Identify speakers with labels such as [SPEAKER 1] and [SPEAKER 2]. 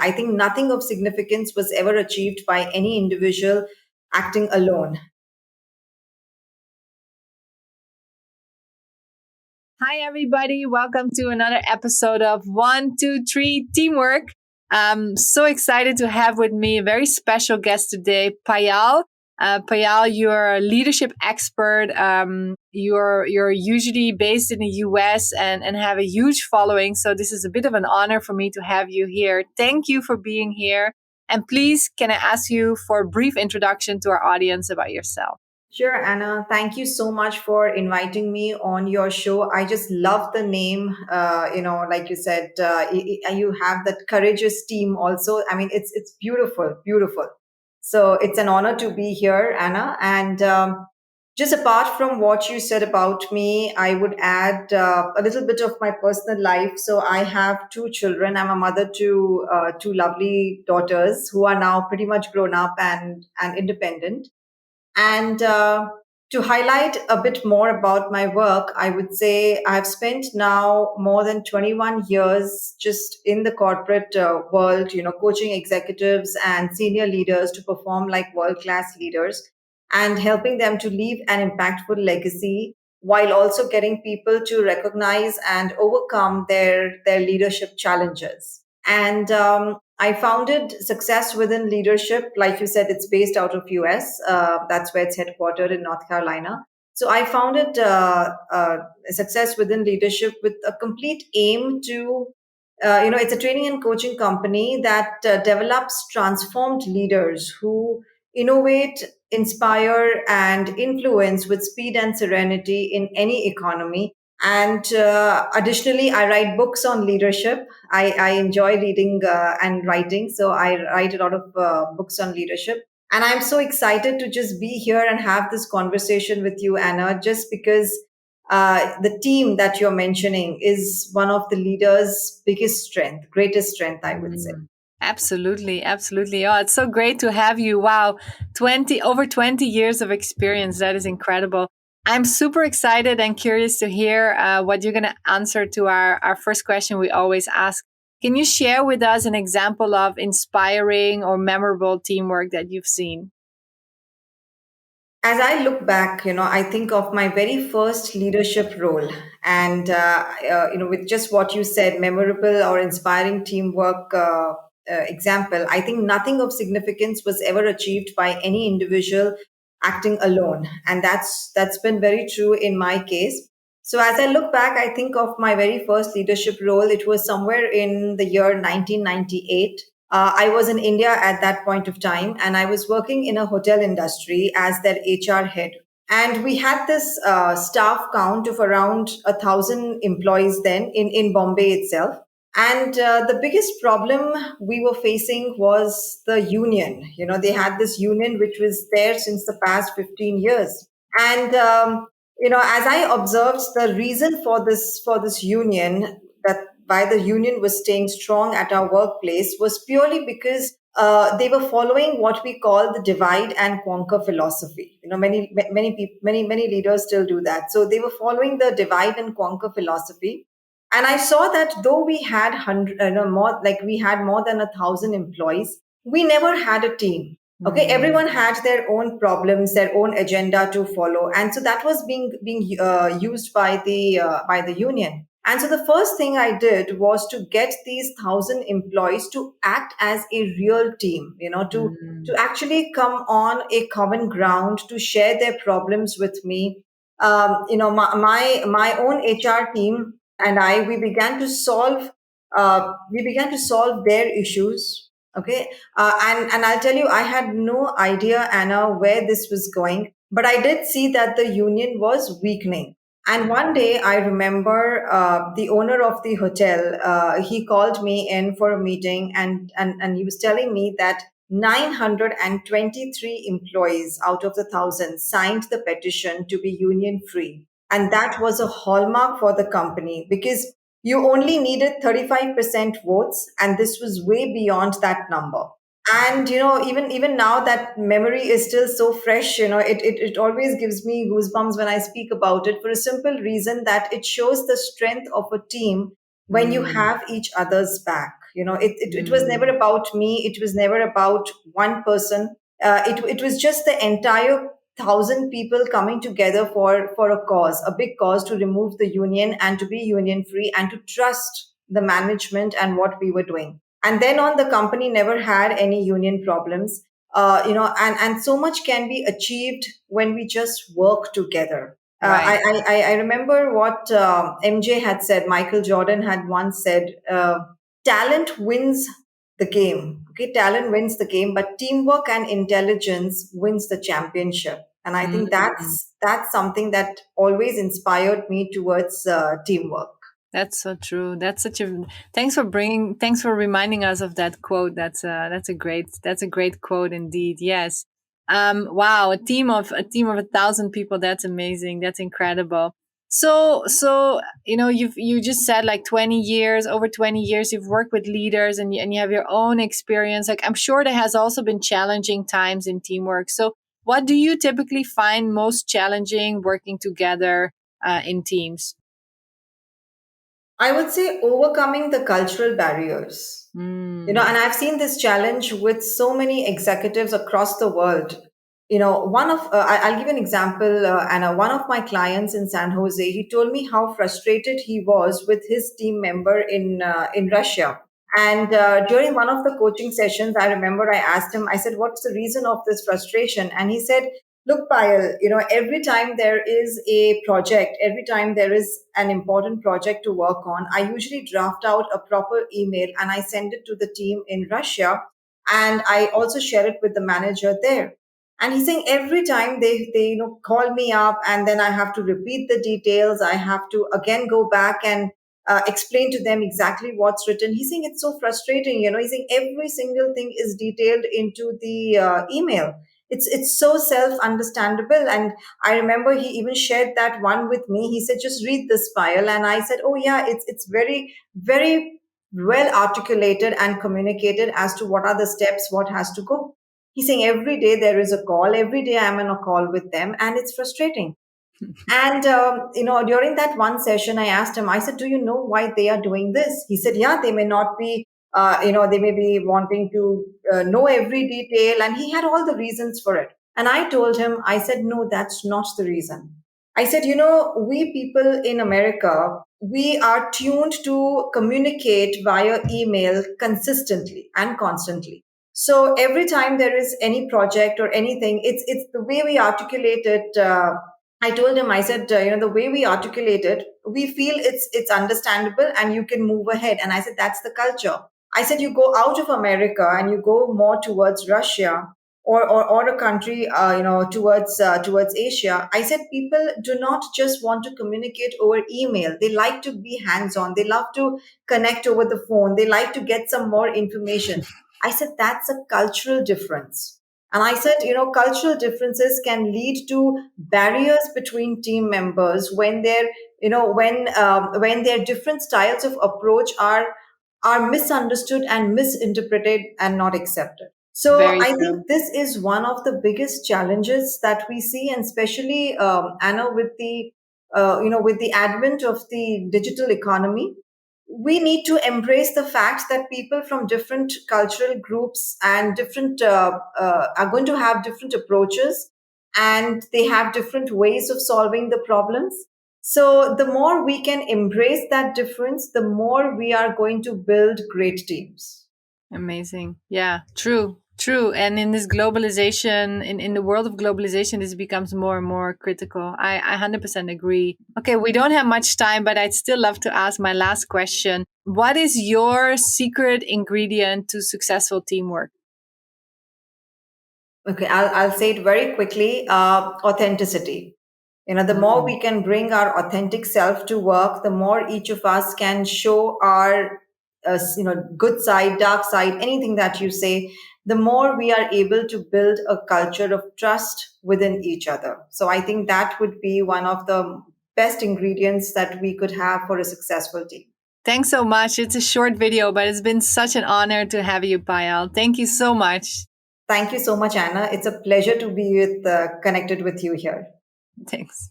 [SPEAKER 1] I think nothing of significance was ever achieved by any individual acting alone.
[SPEAKER 2] Hi, everybody. Welcome to another episode of 1, 2, 3 Teamwork. I'm so excited to have with me a very special guest today, Payal. Payal, you're a leadership expert. You're usually based in the US and have a huge following. So this is a bit of an honor for me to have you here. Thank you for being here. And please, can I ask you for a brief introduction to our audience about yourself?
[SPEAKER 1] Sure, Anna. Thank you so much for inviting me on your show. I just love the name. Like you said, you have that courageous team also. I mean, it's beautiful, beautiful. So it's an honor to be here, Anna. And just apart from what you said about me, I would add a little bit of my personal life. So I have two children. I'm a mother to two lovely daughters who are now pretty much grown up and independent. And to highlight a bit more about my work, I would say I've spent now more than 21 years just in the corporate world, coaching executives and senior leaders to perform like world class leaders and helping them to leave an impactful legacy while also getting people to recognize and overcome their leadership challenges. And I founded Success Within Leadership. Like you said, it's based out of US. That's where it's headquartered in North Carolina. So I founded Success Within Leadership with a complete aim to, it's a training and coaching company that develops transformed leaders who innovate, inspire, and influence with speed and serenity in any economy. And additionally, I write books on leadership. I enjoy reading and writing. So I write a lot of books on leadership. And I'm so excited to just be here and have this conversation with you, Anna, just because the team that you're mentioning is one of the leader's biggest strength, greatest strength, I would say.
[SPEAKER 2] Absolutely, absolutely. Oh, it's so great to have you. Wow, 20 years of experience. That is incredible. I'm super excited and curious to hear what you're going to answer to our first question we always ask. Can you share with us an example of inspiring or memorable teamwork that you've seen?
[SPEAKER 1] As I look back, I think of my very first leadership role, and with just what you said, memorable or inspiring teamwork example. I think nothing of significance was ever achieved by any individual acting alone, and that's been very true in my case. So as I look back, I think of my very first leadership role. It was somewhere in the year 1998. I was in India at that point of time, and I was working in a hotel industry as their HR head. And we had this staff count of around 1,000 employees then in Bombay itself. And the biggest problem we were facing was the union. They had this union which was there since the past 15 years. And as I observed, the reason for this union, that why the union was staying strong at our workplace, was purely because they were following what we call the divide and conquer philosophy. Many people, many leaders still do that. So they were following the divide and conquer philosophy, and I saw that though we had we had more than 1,000 employees, we never had a team. Okay, everyone had their own problems, their own agenda to follow, and so that was being used by the union. And so the first thing I did was to get these 1,000 employees to act as a real team, to actually come on a common ground, to share their problems with me. My own HR team and I, we began to solve their issues. Okay, and I'll tell you, I had no idea, Anna, where this was going, but I did see that the union was weakening. And one day, I remember the owner of the hotel. He called me in for a meeting, and he was telling me that 923 employees out of the 1,000 signed the petition to be union free. And that was a hallmark for the company because you only needed 35% votes, and this was way beyond that number. And even now that memory is still so fresh, it always gives me goosebumps when I speak about it, for a simple reason that it shows the strength of a team when you have each other's back. It was never
[SPEAKER 2] Mm,
[SPEAKER 1] about me. It was never about one person. It was just the entire thousand people coming together for a cause, a big cause, to remove the union and to be union free and to trust the management and what we were doing. And then on, the company never had any union problems. And so much can be achieved when we just work together.
[SPEAKER 2] right.
[SPEAKER 1] I remember what MJ had said. Michael Jordan had once said, "Talent wins the game. Okay, talent wins the game, but teamwork and intelligence wins the championship." And I think
[SPEAKER 2] Mm.
[SPEAKER 1] that's something that always inspired me towards teamwork.
[SPEAKER 2] That's so true. That's such a thanks for reminding us of that quote. That's a great quote indeed. Yes. Wow, a team of 1,000 people. That's amazing. That's incredible. So you just said like 20 years, over 20 years you've worked with leaders and you have your own experience. Like I'm sure there has also been challenging times in teamwork. So what do you typically find most challenging working together in teams?
[SPEAKER 1] I would say overcoming the cultural barriers.
[SPEAKER 2] Mm.
[SPEAKER 1] And I've seen this challenge with so many executives across the world. I'll give you an example. Anna, one of my clients in San Jose, he told me how frustrated he was with his team member in Russia. And during one of the coaching sessions, I remember I asked him, I said, "What's the reason of this frustration?" And he said, "Look, Payal, every time there is a project, every time there is an important project to work on, I usually draft out a proper email and I send it to the team in Russia. And I also share it with the manager there." And he's saying every time they call me up, and then I have to repeat the details. I have to again go back and explain to them exactly what's written. He's saying it's so frustrating. He's saying every single thing is detailed into the email. It's so self understandable. And I remember he even shared that one with me. He said, "Just read this file." And I said, "Oh yeah, it's very very well articulated and communicated as to what are the steps, what has to go." He's saying every day there is a call, every day I'm on a call with them, and it's frustrating. And during that one session, I asked him. I said, "Do you know why they are doing this?" He said, "Yeah, they may not be. They may be wanting to know every detail," and he had all the reasons for it. And I told him, I said, "No, that's not the reason." I said, "We people in America, we are tuned to communicate via email consistently and constantly. So every time there is any project or anything, it's the way we articulate it." I told him, I said, the way we articulate it, we feel it's understandable and you can move ahead. And I said, that's the culture. I said, you go out of America and you go more towards Russia or a country, towards Asia. I said, people do not just want to communicate over email. They like to be hands on. They love to connect over the phone. They like to get some more information. I said, that's a cultural difference. And I said, cultural differences can lead to barriers between team members when when their different styles of approach are misunderstood and misinterpreted and not accepted. So
[SPEAKER 2] Very
[SPEAKER 1] I
[SPEAKER 2] true.
[SPEAKER 1] think this is one of the biggest challenges that we see, and especially Anna, with the advent of the digital economy, we need to embrace the fact that people from different cultural groups and different are going to have different approaches, and they have different ways of solving the problems. So the more we can embrace that difference, the more we are going to build great teams.
[SPEAKER 2] Amazing. Yeah, true. True. And in this globalization, in the world of globalization, this becomes more and more critical. I 100% agree. Okay, we don't have much time, but I'd still love to ask my last question. What is your secret ingredient to successful teamwork?
[SPEAKER 1] Okay, I'll say it very quickly. Authenticity. The more
[SPEAKER 2] Mm,
[SPEAKER 1] we can bring our authentic self to work, the more each of us can show our, good side, dark side, anything that you say, the more we are able to build a culture of trust within each other. So I think that would be one of the best ingredients that we could have for a successful team.
[SPEAKER 2] Thanks so much. It's a short video, but it's been such an honor to have you, Payal. Thank you so much.
[SPEAKER 1] Thank you so much, Anna. It's a pleasure to be connected with you here.
[SPEAKER 2] Thanks.